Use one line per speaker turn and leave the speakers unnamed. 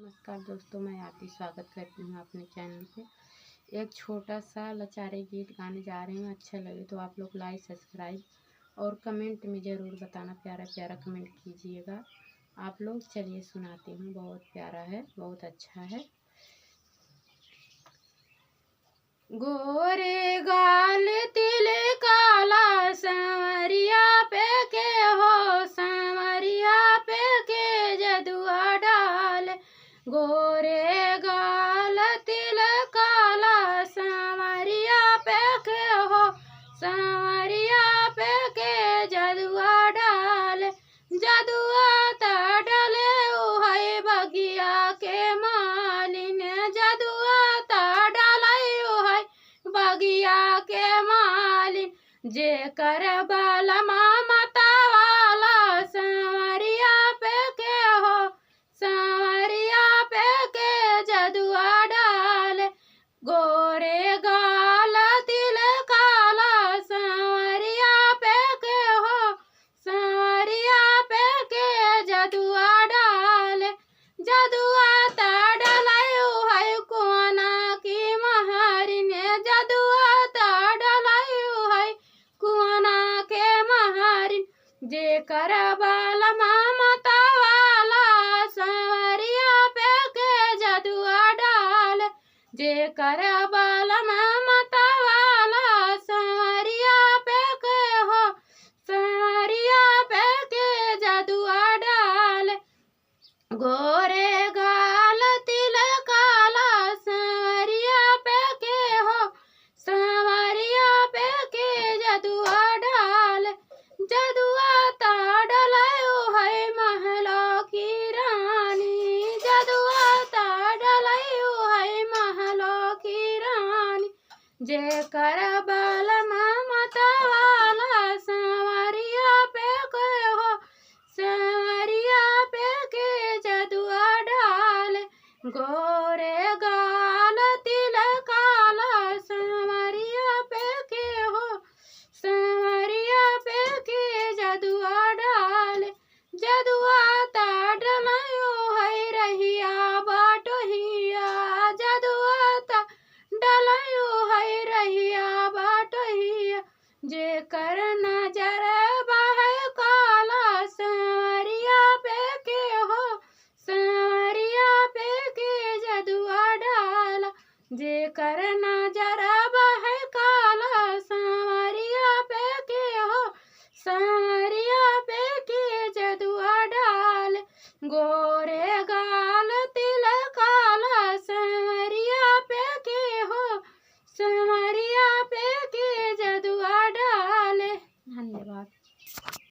नमस्कार दोस्तों, मैं आरती स्वागत करती हूँ अपने चैनल पे। एक छोटा सा लाचारी गीत गाने जा रही हूँ। अच्छा लगे तो आप लोग लाइक, सब्सक्राइब और कमेंट में ज़रूर बताना, प्यारा प्यारा कमेंट कीजिएगा आप लोग। चलिए सुनाती हूँ, बहुत प्यारा है, बहुत अच्छा है। गोरे गाल तिल काला संवरिया पे के हो, संवरिया पे के जदुआ डाल। गोरे गाल तिल काला संवरिया पे के हो, संवरिया पे के जदुआ डाल। जदुआ त डले है बगिया के मालिन, जदुआ त डले बगिया के मालिन। जे कर बलमा मता वाला संवरिया पे के हो, संवरिया पे के जदुआ डाल। गोरे गाल तिल काला संवरिया पे के हो, संवरिया पे के जदुआ डाल। जदुआ त डलायो है कुआना की महारिन, जदुआ त डलायो है कुआना के महारिन। जे कर बलमा मता वाला संवरिया पे के जदुआ डाल। जे कर बलमा मता वाला संवरिया पे के हो, संवरिया पे के जदुआ डाल। गोरे गाल तिल काला संवरिया पे के हो, संवरिया पे के जदुआ डाल। जदुआ त डलायो है महलों की रानी, जदुआ त डलायो है महलों की रानी। जे कर बलमा मता वाला संवरिया पे के हो, संवरिया पे के जदुआ डाल। गोरे गाल तिल काला संवरिया पे के हो, संवरिया पे के जदुआ डाल। जदुआ त डलायो है रहिया बाटोहिया, जदुआ त डलायो है रहिया बाटोहिया। जे कर नजर बाहे काला संवरिया पे के हो, संवरिया पे के जदुआ डाल। जे कर